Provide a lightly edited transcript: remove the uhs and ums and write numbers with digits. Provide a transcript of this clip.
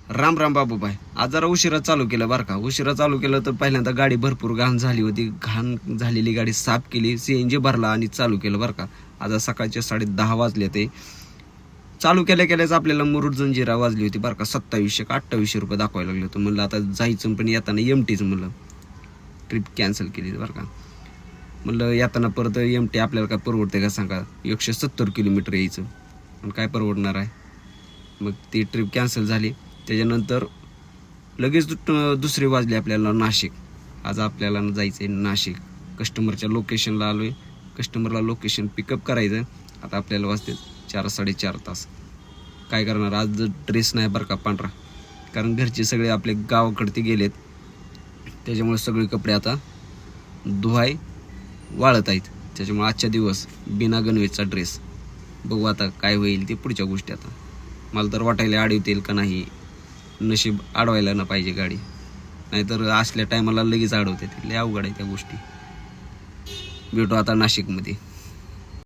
राम राम बाबूबाई. आज जरा उशिरा चालू केलं बरं का. उशिरा चालू केलं तर पहिल्यांदा गाडी भरपूर घाण झाली होती. घाण झालेली गाडी साफ केली, CNG भरला आणि चालू केलं बरं का. आज सकाळचे 10:30 वाजले. ते चालू केल्याच आपल्याला मुरुड जंजिरा वाजली होती बरं का. 2700 का 2800 रुपये दाखवायला लागले होतं. म्हणलं आता जायचं पण येताना MTच म्हणलं ट्रिप कॅन्सल केली बरं का. म्हणलं येताना परत MT आपल्याला काय परवडते का सांगा. 170 किलोमीटर यायचं आणि काय परवडणार आहे. मग ती ट्रिप कॅन्सल झाली. त्याच्यानंतर लगेच दुसरी वाजली आपल्याला नाशिक. आज आपल्याला जायचं आहे नाशिक. कस्टमरच्या लोकेशनला आलो आहे. कस्टमरला लोकेशन पिकअप करायचं. आता आपल्याला वाजते 4-4.5 तास. काय करणार, आज ड्रेस नाही बरं का पांढरा, कारण घरचे सगळे आपले गावाकडे गेलेत. त्याच्यामुळे सगळे कपडे आता धुवाय वाळत आहेत. त्याच्यामुळे आजच्या दिवस बिना गणवेशचा ड्रेस. बघू आता काय होईल ते पुढच्या गोष्टी. आता मला तर वाटायला अडवतील का नाही. नशीब अडवायला ना पाहिजे गाडी, नाहीतर असल्या टायमाला लगेच अडवते. लय अवघड आहे त्या गोष्टी. भेटू आता नाशिकमध्ये.